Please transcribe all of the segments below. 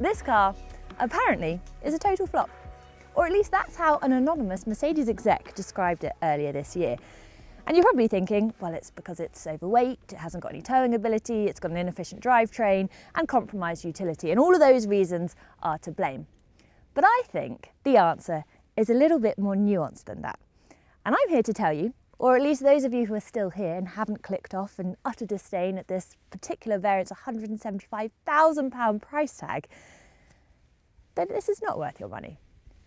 This car, apparently, is a total flop. Or at least that's how an anonymous Mercedes exec described it earlier this year. And you're probably thinking, well, it's because it's overweight, it hasn't got any towing ability, it's got an inefficient drivetrain and compromised utility, and all of those reasons are to blame. But I think the answer is a little bit more nuanced than that. And I'm here to tell you, or at least those of you who are still here and haven't clicked off in utter disdain at this particular variant's £175,000 price tag, that this is not worth your money.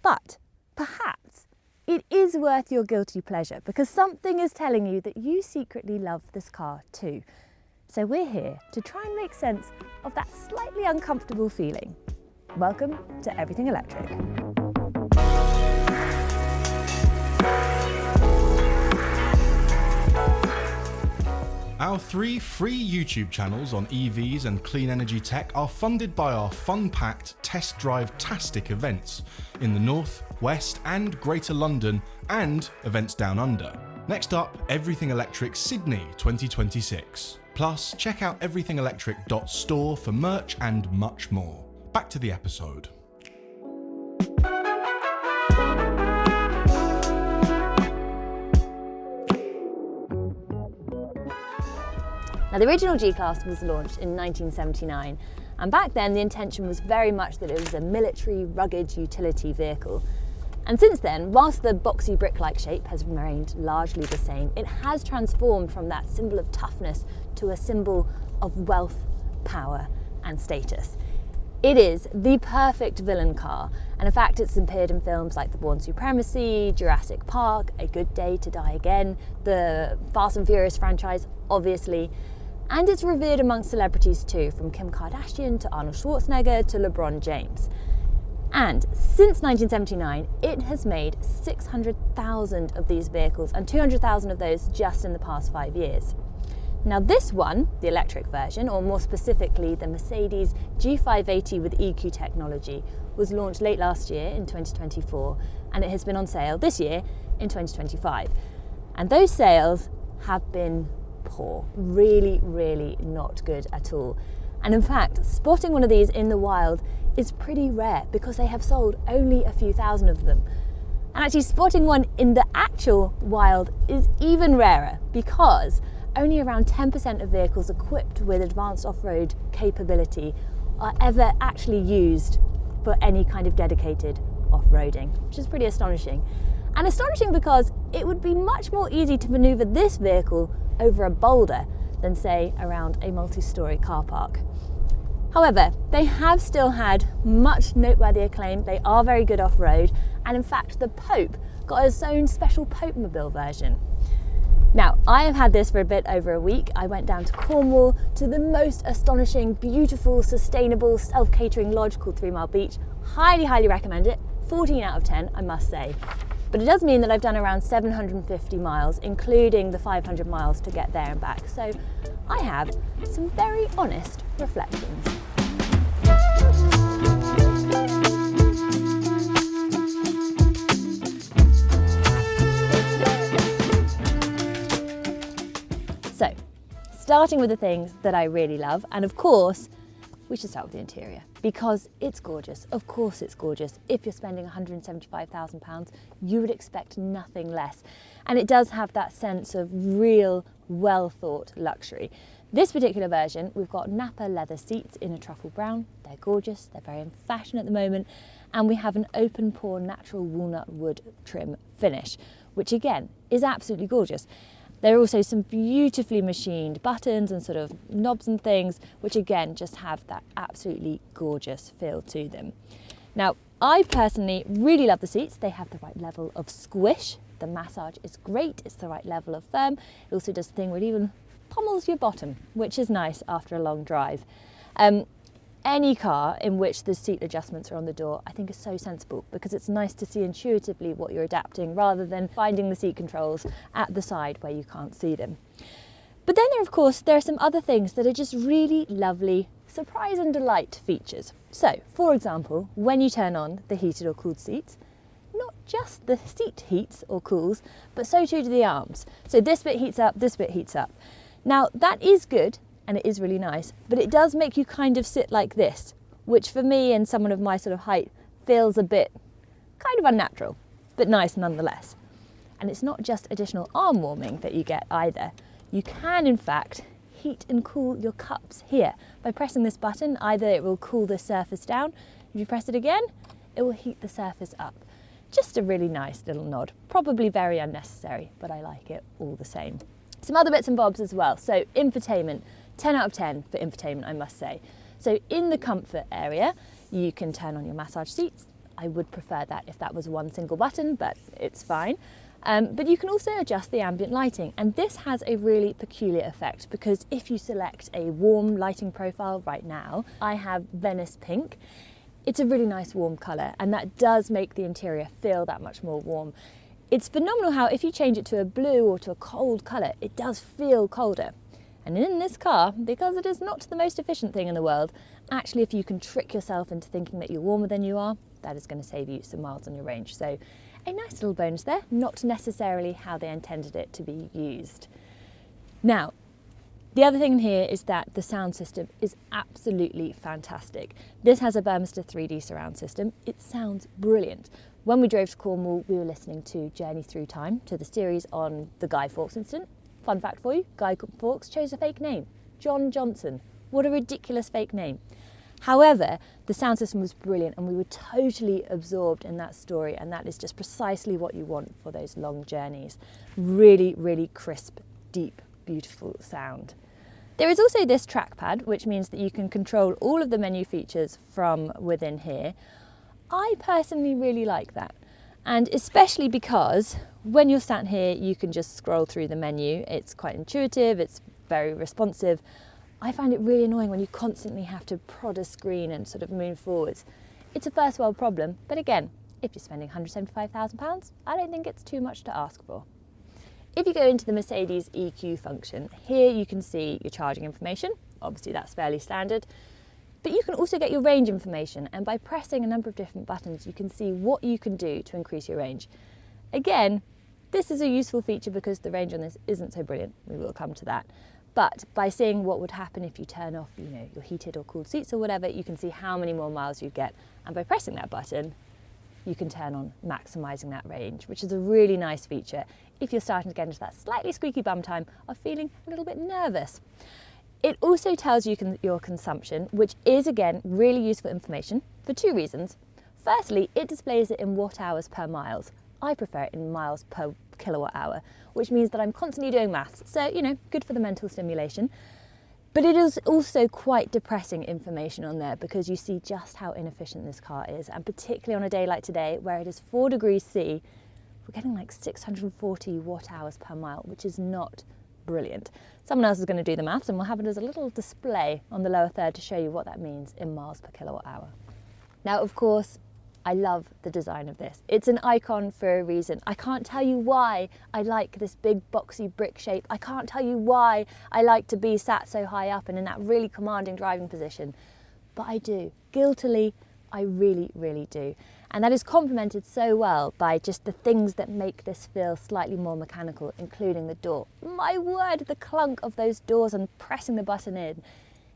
But perhaps it is worth your guilty pleasure because something is telling you that you secretly love this car too. So we're here to try and make sense of that slightly uncomfortable feeling. Welcome to Everything Electric. Our 3 free YouTube channels on EVs and clean energy tech are funded by our fun-packed test drive-tastic events in the North, West and Greater London and events down under. Next up, Everything Electric Sydney 2026. Plus, check out everythingelectric.store for merch and much more. Back to the episode. Now, the original G-Class was launched in 1979, and back then the intention was very much that it was a military, rugged utility vehicle. And since then, whilst the boxy brick-like shape has remained largely the same, it has transformed from that symbol of toughness to a symbol of wealth, power and status. It is the perfect villain car, and in fact it's appeared in films like The Bourne Supremacy, Jurassic Park, A Good Day to Die Again, the Fast and Furious franchise, obviously. And it's revered amongst celebrities too, from Kim Kardashian to Arnold Schwarzenegger to LeBron James. And since 1979, it has made 600,000 of these vehicles and 200,000 of those just in the past 5 years. Now this one, the electric version, or more specifically the Mercedes G580 with EQ Technology, was launched late last year in 2024, and it has been on sale this year in 2025. And those sales have been poor, really not good at all. And in fact, spotting one of these in the wild is pretty rare because they have sold only a few thousand of them. And actually spotting one in the actual wild is even rarer because only around 10% of vehicles equipped with advanced off-road capability are ever actually used for any kind of dedicated off-roading, which is pretty astonishing. And astonishing because it would be much more easy to maneuver this vehicle over a boulder than, say, around a multi-storey car park. However, they have still had much noteworthy acclaim. They are very good off-road, and in fact the Pope got his own special Popemobile version. Now, I have had this for a bit over a week. I went down to Cornwall to the most astonishing, beautiful, sustainable, self-catering lodge called 3 Mile Beach. Highly recommend it. 14 out of 10, I must say. But it does mean that I've done around 750 miles, including the 500 miles to get there and back. So I have some very honest reflections. So, starting with the things that I really love, and of course, we should start with the interior because it's gorgeous. Of course it's gorgeous. If you're spending £175,000, you would expect nothing less. And it does have that sense of real, well-thought luxury. This particular version, we've got Napa leather seats in a truffle brown. They're gorgeous, they're very in fashion at the moment. And we have an open pore natural walnut wood trim finish, which again is absolutely gorgeous. There are also some beautifully machined buttons and sort of knobs and things, which again just have that absolutely gorgeous feel to them. Now, I personally really love the seats. They have the right level of squish. The massage is great. It's the right level of firm. It also does the thing where it even pummels your bottom, which is nice after a long drive. Any car in which the seat adjustments are on the door, I think is so sensible because it's nice to see intuitively what you're adapting rather than finding the seat controls at the side where you can't see them. But then there are some other things that are just really lovely surprise and delight features. So, for example, when you turn on the heated or cooled seats, not just the seat heats or cools, but so too do the arms. So this bit heats up, this bit heats up. Now that is good and it is really nice, but it does make you kind of sit like this, which for me and someone of my sort of height feels a bit kind of unnatural, but nice nonetheless. And it's not just additional arm warming that you get either. You can in fact heat and cool your cups here. By pressing this button, either it will cool the surface down, if you press it again, it will heat the surface up. Just a really nice little nod, probably very unnecessary, but I like it all the same. Some other bits and bobs as well. So infotainment, 10 out of 10 for infotainment, I must say. So in the comfort area, you can turn on your massage seats. I would prefer that if that was one single button, but it's fine. But you can also adjust the ambient lighting, and this has a really peculiar effect because if you select a warm lighting profile right now, I have Venice Pink. It's a really nice warm colour, and that does make the interior feel that much more warm. It's phenomenal how if you change it to a blue or to a cold colour, it does feel colder. And in this car, because it is not the most efficient thing in the world, actually if you can trick yourself into thinking that you're warmer than you are, that is going to save you some miles on your range. So a nice little bonus there, not necessarily how they intended it to be used. Now, the other thing here is that the sound system is absolutely fantastic. This has a Burmester 3D surround system. It sounds brilliant. When we drove to Cornwall, we were listening to Journey Through Time, to the series on the Guy Fawkes incident. Fun fact for you, Guy Fawkes chose a fake name, John Johnson. What a ridiculous fake name. However, the sound system was brilliant and we were totally absorbed in that story, and that is just precisely what you want for those long journeys. Really, really crisp, deep, beautiful sound. There is also this trackpad, which means that you can control all of the menu features from within here. I personally really like that, and especially because when you're sat here you can just scroll through the menu. It's quite intuitive, it's very responsive. I find it really annoying when you constantly have to prod a screen and sort of move forwards. It's a first world problem, but again, if you're spending £175,000, I don't think it's too much to ask for. If you go into the Mercedes EQ function, here you can see your charging information. Obviously that's fairly standard, but you can also get your range information, and by pressing a number of different buttons, you can see what you can do to increase your range. Again, this is a useful feature because the range on this isn't so brilliant. We will come to that. But by seeing what would happen if you turn off, your heated or cooled seats or whatever, you can see how many more miles you get. And by pressing that button, you can turn on maximising that range, which is a really nice feature if you're starting to get into that slightly squeaky bum time of feeling a little bit nervous. It also tells you your consumption, which is again really useful information for two reasons. Firstly, it displays it in watt hours per miles. I prefer it in miles per kilowatt hour, which means that I'm constantly doing maths. So, good for the mental stimulation. But it is also quite depressing information on there because you see just how inefficient this car is. And particularly on a day like today, where it is 4 degrees C, we're getting like 640 watt hours per mile, which is not brilliant. Someone else is going to do the maths, and we'll have it as a little display on the lower third to show you what that means in miles per kilowatt hour. Now, of course, I love the design of this. It's an icon for a reason. I can't tell you why I like this big boxy brick shape. I can't tell you why I like to be sat so high up and in that really commanding driving position, but I do. Guiltily, I really, really do. And that is complemented so well by just the things that make this feel slightly more mechanical, including the door. My word, the clunk of those doors and pressing the button in.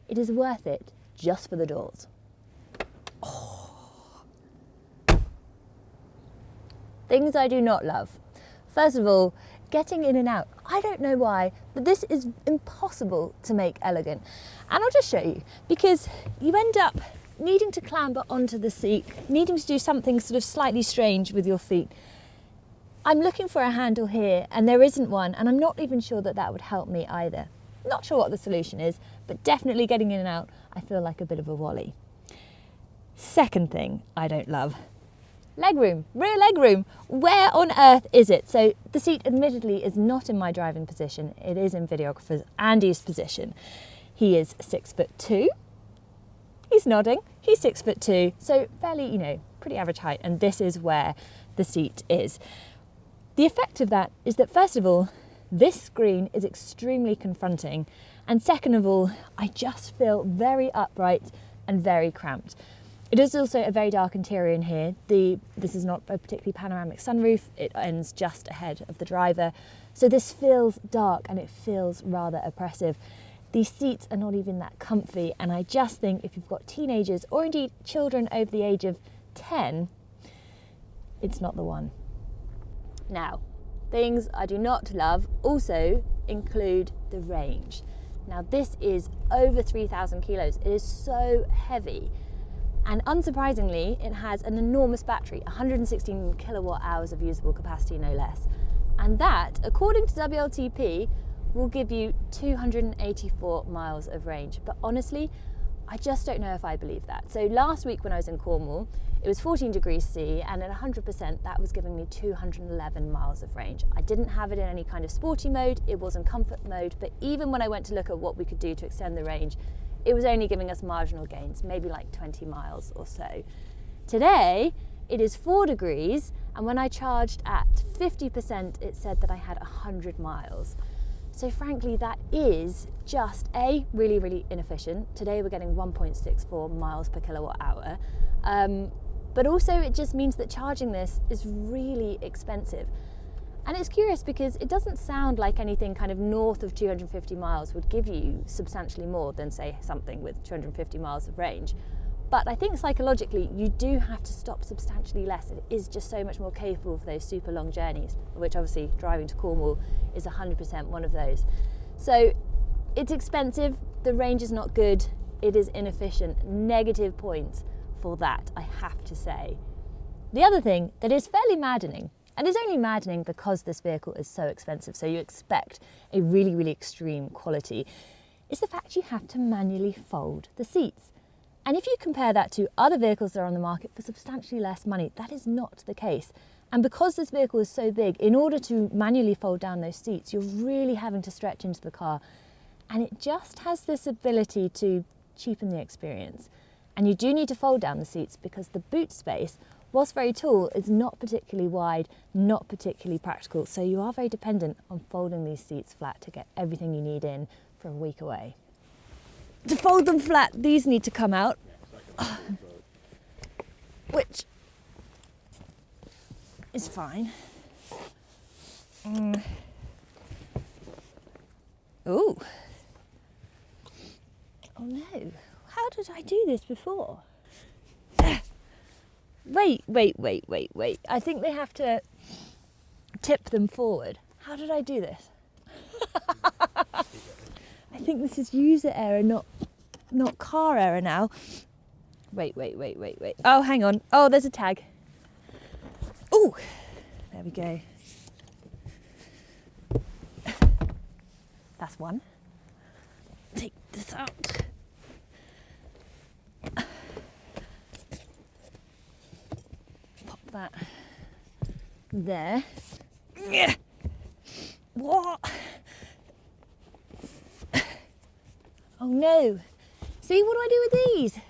It is worth it just for the doors. Oh. Things I do not love. First of all, getting in and out. I don't know why, but this is impossible to make elegant. And I'll just show you, because you end up needing to clamber onto the seat, needing to do something sort of slightly strange with your feet. I'm looking for a handle here and there isn't one, and I'm not even sure that that would help me either. Not sure what the solution is, but definitely getting in and out, I feel like a bit of a wally. Second thing I don't love. Legroom, rear legroom. Where on earth is it? So the seat admittedly is not in my driving position. It is in videographer Andy's position. He is 6'2". He's nodding. He's 6'2", so fairly, pretty average height. And this is where the seat is. The effect of that is that, first of all, this screen is extremely confronting. And second of all, I just feel very upright and very cramped. It is also a very dark interior in here. This is not a particularly panoramic sunroof. It ends just ahead of the driver. So this feels dark and it feels rather oppressive. These seats are not even that comfy, and I just think if you've got teenagers or indeed children over the age of 10, it's not the one. Now, things I do not love also include the range. Now this is over 3,000 kilos. It is so heavy. And unsurprisingly, it has an enormous battery, 116 kilowatt hours of usable capacity, no less. And that, according to WLTP, will give you 284 miles of range. But honestly, I just don't know if I believe that. So last week when I was in Cornwall, it was 14 degrees C, and at 100%, that was giving me 211 miles of range. I didn't have it in any kind of sporty mode, it was in comfort mode, but even when I went to look at what we could do to extend the range, it was only giving us marginal gains, maybe like 20 miles or so. Today, it is 4 degrees, and when I charged at 50%, it said that I had 100 miles. So frankly, that is just really, really inefficient. Today we're getting 1.64 miles per kilowatt hour. But also it just means that charging this is really expensive. And it's curious because it doesn't sound like anything kind of north of 250 miles would give you substantially more than, say, something with 250 miles of range. But I think psychologically you do have to stop substantially less. It is just so much more capable for those super long journeys, which obviously driving to Cornwall is 100% one of those. So it's expensive, the range is not good, it is inefficient. Negative points for that, I have to say. The other thing that is fairly maddening, and it's only maddening because this vehicle is so expensive, so you expect a really, really extreme quality, is the fact you have to manually fold the seats. And if you compare that to other vehicles that are on the market for substantially less money, that is not the case. And because this vehicle is so big, in order to manually fold down those seats, you're really having to stretch into the car. And it just has this ability to cheapen the experience. And you do need to fold down the seats because the boot space, whilst very tall, is not particularly wide, not particularly practical. So you are very dependent on folding these seats flat to get everything you need in for a week away. To fold them flat, these need to come out, which is fine. Ooh. Oh no, how did I do this before? Wait. I think they have to tip them forward. How did I do this? I think this is user error, not car error now. Wait. Oh, hang on. Oh, there's a tag. Oh, there we go. That's one. Take this out. Pop that there. What? Oh no. See, what do I do with these?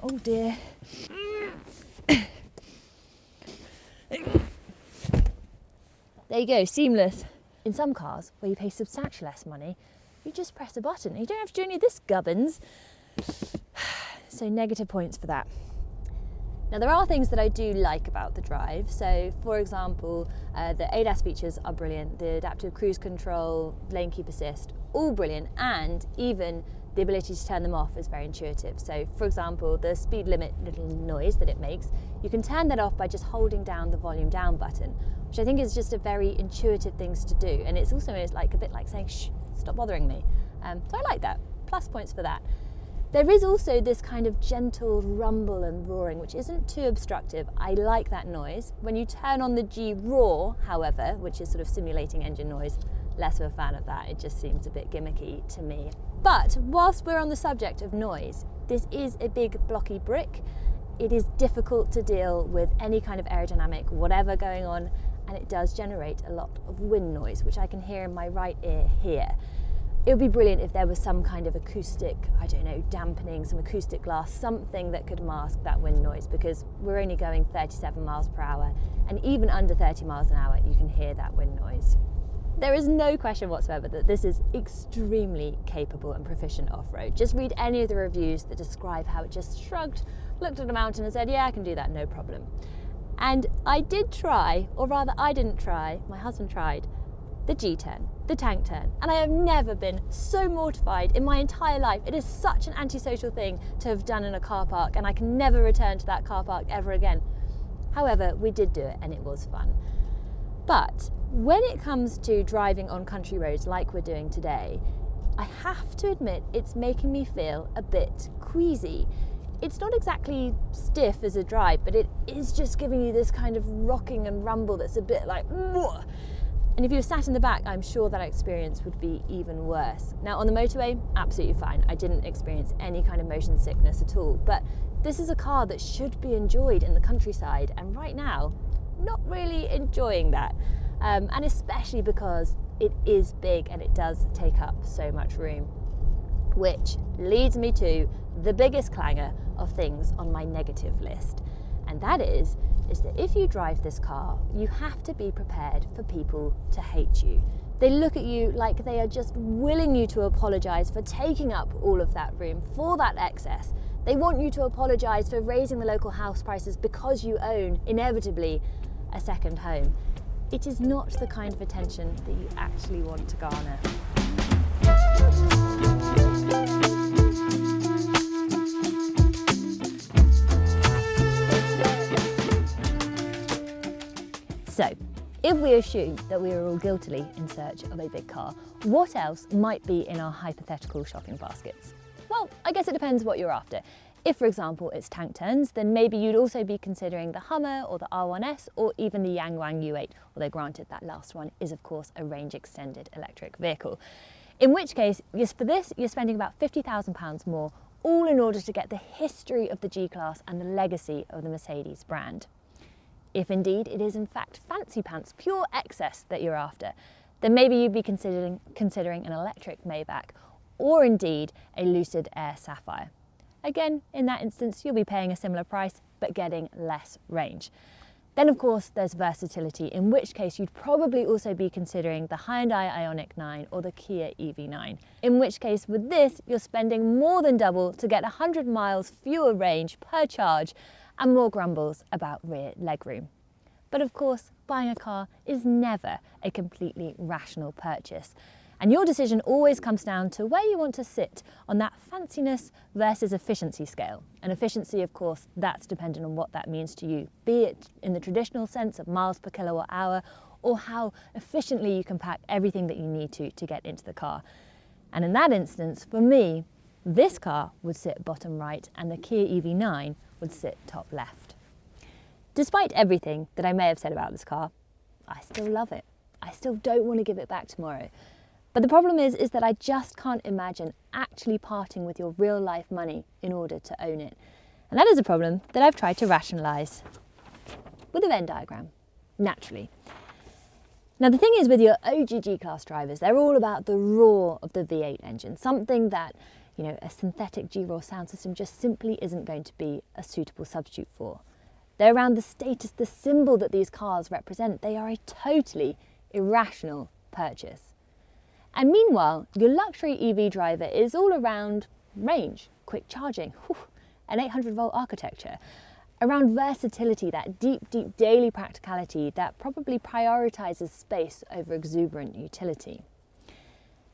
Oh dear. There you go, seamless. In some cars where you pay substantially less money, you just press a button. You don't have to do any of this gubbins. So negative points for that. Now there are things that I do like about the drive. So for example, the ADAS features are brilliant. The adaptive cruise control, lane keep assist, all brilliant. And even the ability to turn them off is very intuitive. So for example, the speed limit little noise that it makes, you can turn that off by just holding down the volume down button, which I think is just a very intuitive thing to do. And it's also like a bit like saying, shh, stop bothering me. So I like that, plus points for that. There is also this kind of gentle rumble and roaring, which isn't too obstructive. I like that noise. When you turn on the G roar, however, which is sort of simulating engine noise, less of a fan of that. It just seems a bit gimmicky to me. But whilst we're on the subject of noise, this is a big blocky brick. It is difficult to deal with any kind of aerodynamic, whatever going on, and it does generate a lot of wind noise, which I can hear in my right ear here. It would be brilliant if there was some kind of acoustic, I don't know, dampening, some acoustic glass, something that could mask that wind noise, because we're only going 37 miles per hour, and even under 30 miles an hour, you can hear that wind noise. There is no question whatsoever that this is extremely capable and proficient off-road. Just read any of the reviews that describe how it just shrugged, looked at a mountain and said, yeah, I can do that, no problem. And I did try, or rather I didn't try, my husband tried, the G10, the tank turn, and I have never been so mortified in my entire life. It is such an antisocial thing to have done in a car park, and I can never return to that car park ever again. However, we did do it and it was fun. But when it comes to driving on country roads like we're doing today, I have to admit it's making me feel a bit queasy. It's not exactly stiff as a drive, but it is just giving you this kind of rocking and rumble that's a bit like, whoa. And if you were sat in the back, I'm sure that experience would be even worse. Now on the motorway, absolutely fine. I didn't experience any kind of motion sickness at all, but this is a car that should be enjoyed in the countryside, and right now, not really enjoying that. And especially because it is big and it does take up so much room. Which leads me to the biggest clanger of things on my negative list. And that is that if you drive this car, you have to be prepared for people to hate you. They look at you like they are just willing you to apologise for taking up all of that room, for that excess. They want you to apologise for raising the local house prices because you own, inevitably, a second home. It is not the kind of attention that you actually want to garner. So, if we assume that we are all guiltily in search of a big car, what else might be in our hypothetical shopping baskets? Well, I guess it depends what you're after. If, for example, it's tank turns, then maybe you'd also be considering the Hummer or the R1S or even the Yangwang U8, although granted that last one is of course a range extended electric vehicle. In which case, for this, you're spending about £50,000 more, all in order to get the history of the G-Class and the legacy of the Mercedes brand. If indeed it is in fact fancy pants, pure excess that you're after, then maybe you'd be considering an electric Maybach or indeed a Lucid Air Sapphire. Again, in that instance, you'll be paying a similar price, but getting less range. Then of course there's versatility, in which case you'd probably also be considering the Hyundai Ioniq 9 or the Kia EV9. In which case with this, you're spending more than double to get 100 miles fewer range per charge and more grumbles about rear legroom. But of course, buying a car is never a completely rational purchase. And your decision always comes down to where you want to sit on that fanciness versus efficiency scale. And efficiency, of course, that's dependent on what that means to you, be it in the traditional sense of miles per kilowatt hour, or how efficiently you can pack everything that you need to get into the car. And in that instance, for me, this car would sit bottom right and the Kia EV9 would sit top left. Despite everything that I may have said about this car, I still love it. I still don't want to give it back tomorrow. But the problem is that I just can't imagine actually parting with your real life money in order to own it. And that is a problem that I've tried to rationalise with a Venn diagram, naturally. Now the thing is with your OG G-Class drivers, they're all about the roar of the V8 engine, something that, a synthetic G-Raw sound system just simply isn't going to be a suitable substitute for. They're around the status, the symbol that these cars represent. They are a totally irrational purchase. And meanwhile, your luxury EV driver is all around range, quick charging, an 800-volt architecture, around versatility, that deep, deep daily practicality that probably prioritises space over exuberant utility.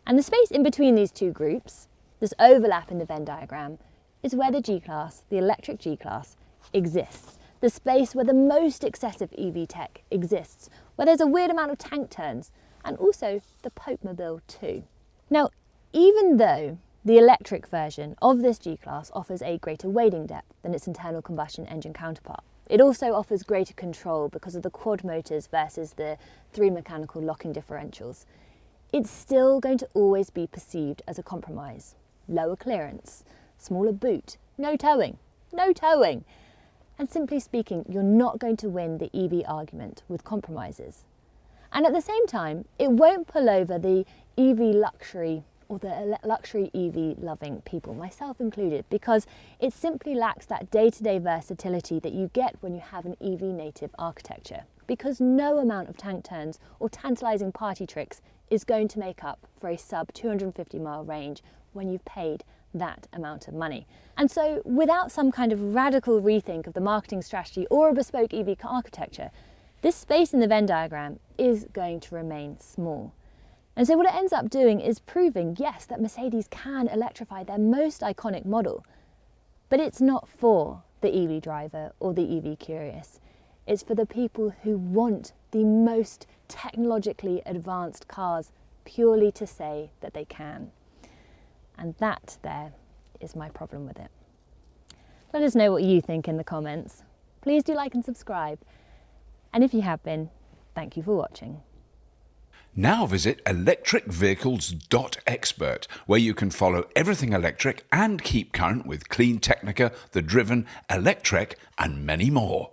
And the space in between these two groups, this overlap in the Venn diagram, is where the G-Class, the electric G-Class, exists. The space where the most excessive EV tech exists, where there's a weird amount of tank turns, and also the Popemobile too. Now, even though the electric version of this G-Class offers a greater wading depth than its internal combustion engine counterpart, it also offers greater control because of the quad motors versus the 3 mechanical locking differentials. It's still going to always be perceived as a compromise. Lower clearance, smaller boot, no towing. And simply speaking, you're not going to win the EV argument with compromises. And at the same time, it won't pull over the EV luxury or the luxury EV loving people, myself included, because it simply lacks that day-to-day versatility that you get when you have an EV native architecture. Because no amount of tank turns or tantalising party tricks is going to make up for a sub 250 mile range when you've paid that amount of money. And so without some kind of radical rethink of the marketing strategy or a bespoke EV architecture, this space in the Venn diagram is going to remain small. And so what it ends up doing is proving, yes, that Mercedes can electrify their most iconic model, but it's not for the EV driver or the EV curious. It's for the people who want the most technologically advanced cars purely to say that they can. And that there is my problem with it. Let us know what you think in the comments. Please do like and subscribe. And if you have been, thank you for watching. Now visit electricvehicles.expert, where you can follow everything electric and keep current with clean Technica, the Driven, Electrek, and many more.